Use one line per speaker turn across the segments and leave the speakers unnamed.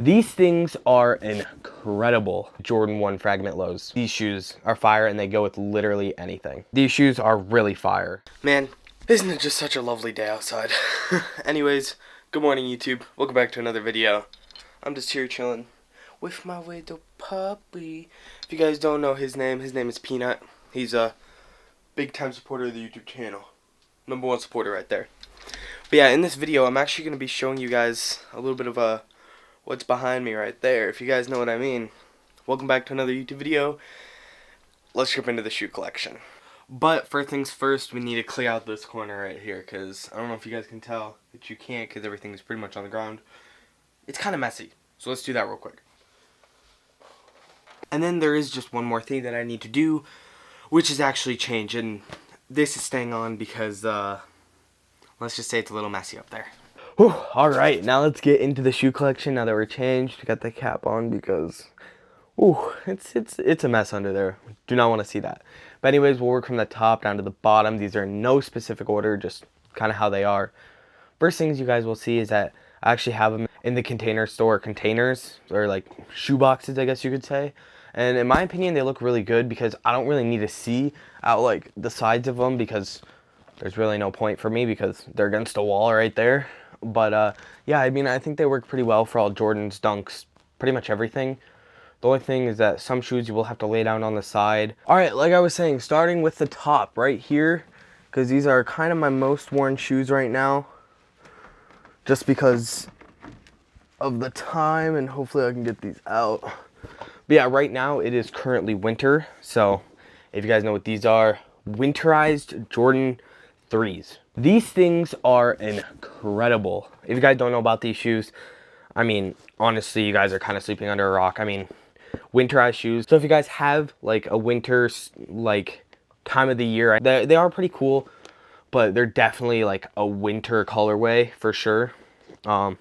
These things are incredible. Jordan 1 Fragment Lows. These shoes are fire and they go with literally anything. These shoes are really fire. Man, isn't it just such a lovely day outside? Anyways, good morning YouTube. Welcome back to another video. I'm just here chilling with my little puppy. If you guys don't know his name is Peanut. He's a big time supporter of the YouTube channel. #1 supporter right there. But yeah, in this video I'm actually going to be showing you guys a little bit of what's behind me right there, if you guys know what I mean. Welcome back to another YouTube video. Let's jump into the shoe collection. But first things first, we need to clear out this corner right here, because I don't know if you guys can tell, but you can't because everything is pretty much on the ground. It's kind of messy, so let's do that real quick. And then there is just one more thing that I need to do, which is actually change, and this is staying on because let's just say it's a little messy up there. Alright, now let's get into the shoe collection now that we're changed. Got the cap on because it's a mess under there. Do not want to see that. But anyways, we'll work from the top down to the bottom. These are in no specific order, just kind of how they are. First things you guys will see is that I actually have them in the Container Store containers, or like shoe boxes, I guess you could say. And in my opinion, they look really good because I don't really need to see out like the sides of them, because there's really no point for me because they're against the wall right there. But yeah, I mean, I think they work pretty well for all Jordans, Dunks, pretty much everything. The only thing is that some shoes you will have to lay down on the side. Alright, like I was saying, starting with the top right here, because these are kind of my most worn shoes right now, just because of the time, and hopefully I can get these out. But yeah, right now it is currently winter, so if you guys know what these are, winterized Jordan 3s. These things are incredible. If you guys don't know about these shoes, I mean, honestly, you guys are kind of sleeping under a rock. I mean, winterized shoes. So if you guys have like a winter like time of the year, they are pretty cool, but they're definitely like a winter colorway for sure. But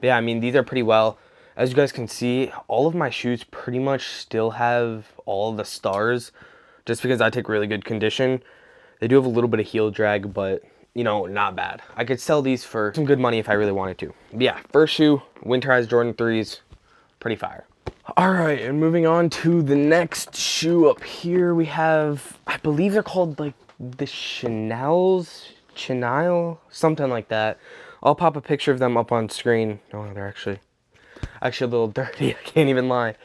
yeah, I mean, these are pretty well. As you guys can see, all of my shoes pretty much still have all of the stars, just because I take really good condition. They do have a little bit of heel drag, but you know, not bad. I could sell these for some good money if I really wanted to. But yeah, first shoe, winterized Jordan 3s, pretty fire. Alright, and moving on to the next shoe up here, we have, I believe they're called like the Chanel, something like that. I'll pop a picture of them up on screen. Oh, they're actually a little dirty, I can't even lie.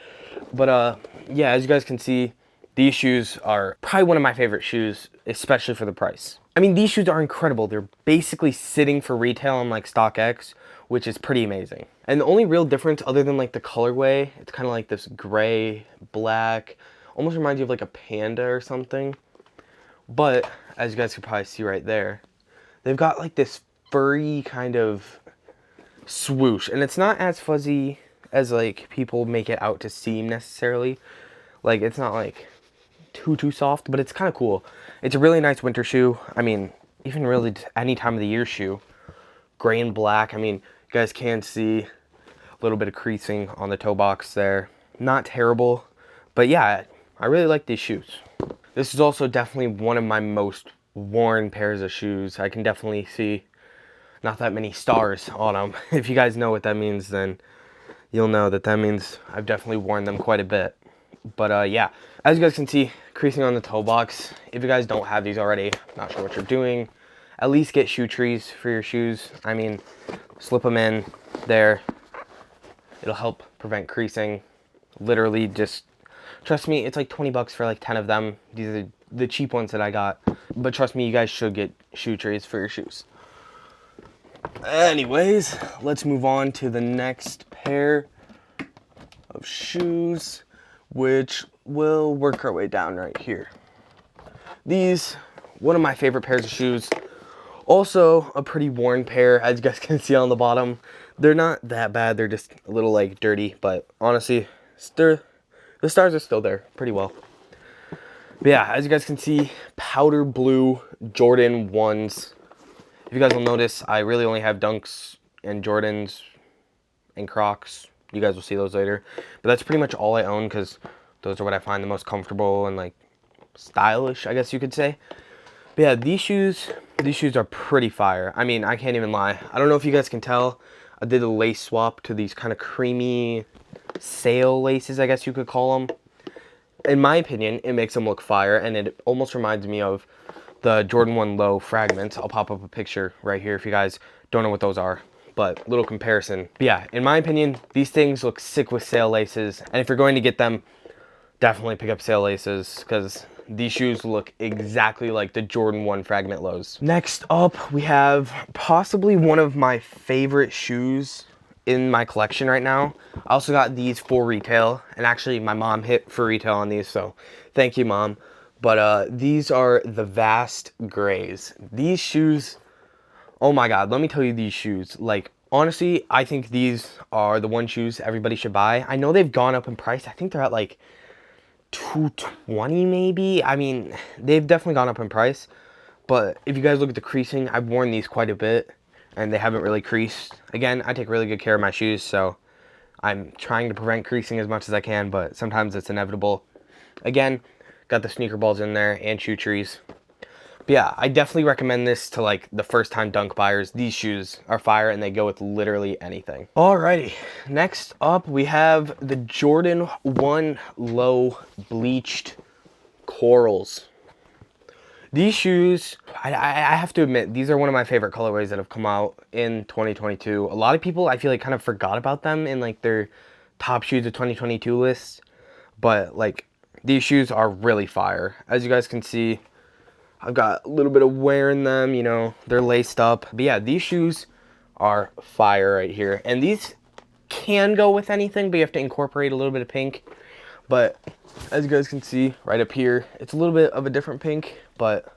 But yeah, as you guys can see, these shoes are probably one of my favorite shoes, especially for the price. I mean, these shoes are incredible. They're basically sitting for retail on like StockX, which is pretty amazing. And the only real difference, other than like the colorway, it's kind of like this gray, black, almost reminds you of like a panda or something. But as you guys can probably see right there, they've got like this furry kind of swoosh, and it's not as fuzzy as like people make it out to seem necessarily. Like, it's not like too soft, but it's kind of cool. It's a really nice winter shoe. I mean, even really any time of the year shoe. Gray and black. I mean, you guys can see a little bit of creasing on the toe box there. Not terrible, but yeah, I really like these shoes. This is also definitely one of my most worn pairs of shoes. I can definitely see not that many stars on them. If you guys know what that means, then you'll know that means I've definitely worn them quite a bit. But yeah, as you guys can see, creasing on the toe box. If you guys don't have these already, not sure what you're doing, at least get shoe trees for your shoes. I mean, slip them in there. It'll help prevent creasing. Literally, just trust me, it's like 20 bucks for like 10 of them. These are the cheap ones that I got. But trust me, you guys should get shoe trees for your shoes. Anyways, let's move on to the next pair of shoes, which will work our way down right here. These, one of my favorite pairs of shoes. Also a pretty worn pair, as you guys can see on the bottom. They're not that bad, they're just a little like dirty, but honestly, the stars are still there pretty well. But yeah, as you guys can see, powder blue Jordan 1s. If you guys will notice, I really only have Dunks and Jordans and Crocs. You guys will see those later. But that's pretty much all I own, because those are what I find the most comfortable and like stylish, I guess you could say. But yeah, these shoes are pretty fire. I mean, I can't even lie. I don't know if you guys can tell. I did a lace swap to these kind of creamy sail laces, I guess you could call them. In my opinion, it makes them look fire, and it almost reminds me of the Jordan 1 Low Fragments. I'll pop up a picture right here if you guys don't know what those are, but little comparison. But yeah, in my opinion, these things look sick with sail laces, and if you're going to get them, definitely pick up sail laces, because these shoes look exactly like the Jordan 1 Fragment Lows. Next up, we have possibly one of my favorite shoes in my collection right now. I also got these for retail, and actually my mom hit for retail on these, so thank you, Mom. But these are the Vast Grays. These shoes, oh my god, let me tell you, these shoes, like, honestly, I think these are the one shoes everybody should buy. I know they've gone up in price. I think they're at like $220 maybe. I mean, they've definitely gone up in price, but if you guys look at the creasing, I've worn these quite a bit and they haven't really creased. Again, I take really good care of my shoes, so I'm trying to prevent creasing as much as I can, but sometimes it's inevitable. Again, got the sneaker balls in there and shoe trees. But yeah, I definitely recommend this to like the first time dunk buyers. These shoes are fire and they go with literally anything. Alrighty, next up we have the Jordan 1 Low Bleached Corals. These shoes, I have to admit, these are one of my favorite colorways that have come out in 2022. A lot of people, I feel like, kind of forgot about them in like their top shoes of 2022 lists. But like, these shoes are really fire. As you guys can see, I've got a little bit of wear in them, you know, they're laced up. But yeah, these shoes are fire right here. And these can go with anything, but you have to incorporate a little bit of pink. But as you guys can see right up here, it's a little bit of a different pink, but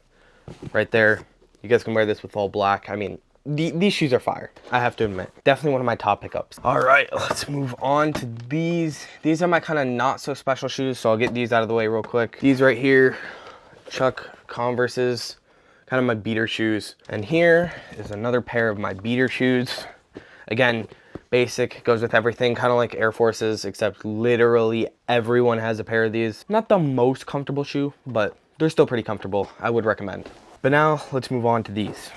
right there, you guys can wear this with all black. I mean, these shoes are fire, I have to admit. Definitely one of my top pickups. All right, let's move on to these. These are my kind of not so special shoes, so I'll get these out of the way real quick. These right here, Chuck Converses, kind of my beater shoes. And here is another pair of my beater shoes. Again, basic, goes with everything, kind of like Air Forces, except literally everyone has a pair of these. Not the most comfortable shoe, but they're still pretty comfortable. I would recommend. But now let's move on to these.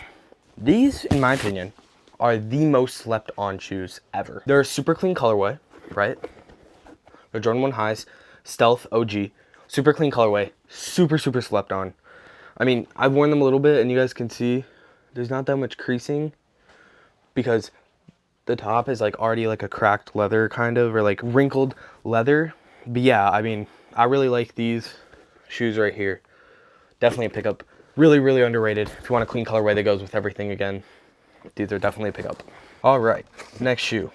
These, in my opinion, are the most slept on shoes ever. They're a super clean colorway, right? They're Jordan 1 Highs, Stealth OG, super clean colorway, super slept on. I mean, I've worn them a little bit and you guys can see there's not that much creasing because the top is like already like a cracked leather kind of, or like wrinkled leather. But yeah, I mean, I really like these shoes right here. Definitely a pickup. Really underrated. If you want a clean colorway that goes with everything, again, these are definitely a pickup. All right, next shoe.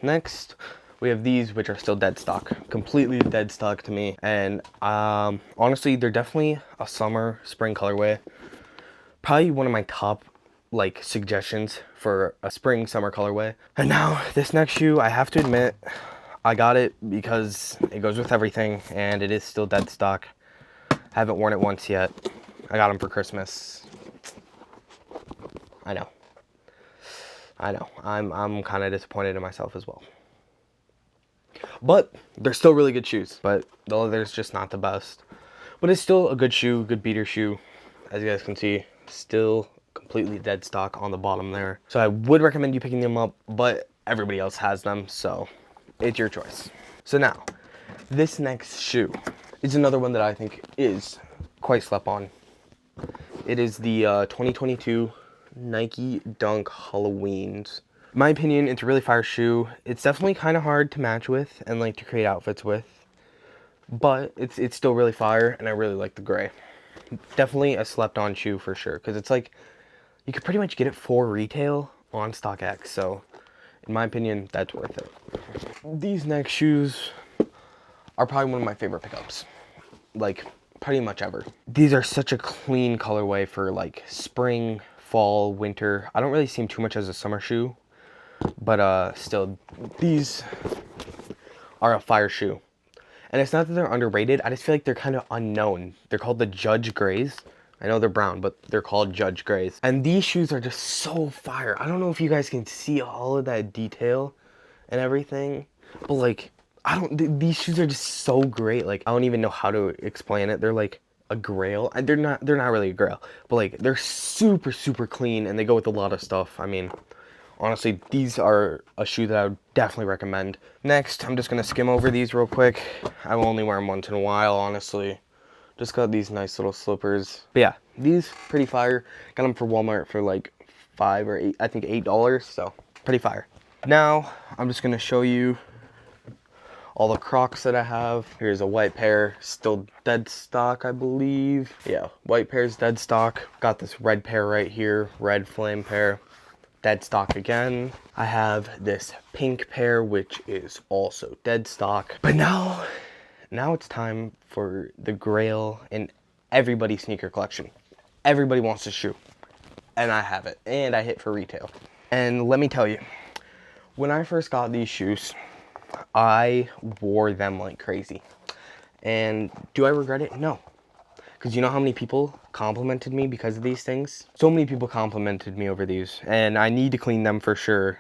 Next, we have these, which are still dead stock, completely dead stock to me. And honestly, they're definitely a summer, spring colorway. Probably one of my top like suggestions for a spring, summer colorway. And now this next shoe, I have to admit, I got it because it goes with everything and it is still dead stock. Haven't worn it once yet. I got them for Christmas. I know. I'm kind of disappointed in myself as well. But they're still really good shoes. But the leather's just not the best. But it's still a good shoe, good beater shoe. As you guys can see, still completely dead stock on the bottom there. So I would recommend you picking them up, but everybody else has them, so it's your choice. So now, this next shoe is another one that I think is quite slept on. It is the 2022 Nike Dunk Halloweens. In my opinion, it's a really fire shoe. It's definitely kind of hard to match with and like to create outfits with, but it's still really fire, and I really like the gray. Definitely a slept on shoe for sure, because it's like you could pretty much get it for retail on StockX, so in my opinion, that's worth it. These next shoes are probably one of my favorite pickups, like pretty much ever. These are such a clean colorway for like spring, fall, winter. I don't really see them too much as a summer shoe, but still, these are a fire shoe. And it's not that they're underrated, I just feel like they're kind of unknown. They're called the Judge Grays. I know they're brown, but they're called Judge Grays. And these shoes are just so fire. I don't know if you guys can see all of that detail and everything, but like, these shoes are just so great. Like, I don't even know how to explain it. They're like a grail. And they're not really a grail, but like, they're super clean and they go with a lot of stuff. I mean, honestly, these are a shoe that I would definitely recommend. Next, I'm just gonna skim over these real quick. I will only wear them once in a while, honestly. Just got these nice little slippers. But yeah, these pretty fire. Got them for Walmart for like $5 or $8, I think $8, so pretty fire. Now, I'm just gonna show you all the Crocs that I have. Here's a white pair, still dead stock, I believe. Yeah, white pair's dead stock. Got this red pair right here, red flame pair, dead stock again. I have this pink pair, which is also dead stock. But now it's time for the grail in everybody's sneaker collection. Everybody wants this shoe, and I have it, and I hit for retail. And let me tell you, when I first got these shoes, I wore them like crazy. And do I regret it? No. Because you know how many people complimented me because of these things? So many people complimented me over these, and I need to clean them for sure.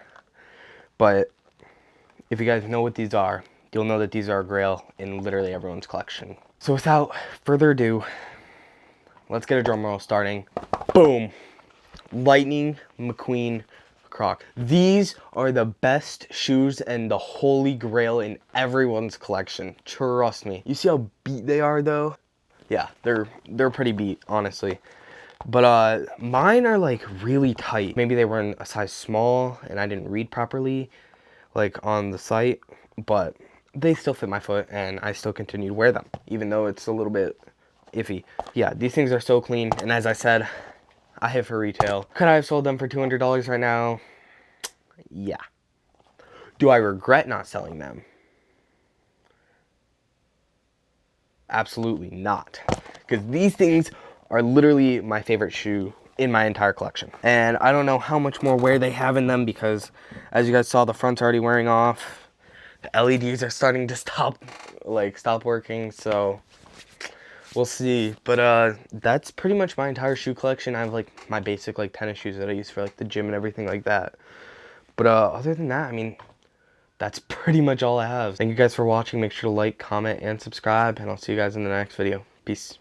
But if you guys know what these are, you'll know that these are a grail in literally everyone's collection. So without further ado, let's get a drum roll starting. Boom! Lightning McQueen Croc. These are the best shoes and the holy grail in everyone's collection. Trust me. You see how beat they are though? Yeah, they're pretty beat, honestly. But mine are like really tight. Maybe they were in a size small and I didn't read properly like on the site, but they still fit my foot and I still continue to wear them, even though it's a little bit iffy. Yeah, these things are so clean, and as I said, I hit for retail. Could I have sold them for $200 right now? Yeah. Do I regret not selling them? Absolutely not. Because these things are literally my favorite shoe in my entire collection. And I don't know how much more wear they have in them because, as you guys saw, the front's already wearing off. The LEDs are starting to stop working, so we'll see. But that's pretty much my entire shoe collection. I have like my basic like tennis shoes that I use for like the gym and everything like that. But other than that, I mean, that's pretty much all I have. Thank you guys for watching. Make sure to like, comment, and subscribe, and I'll see you guys in the next video. Peace.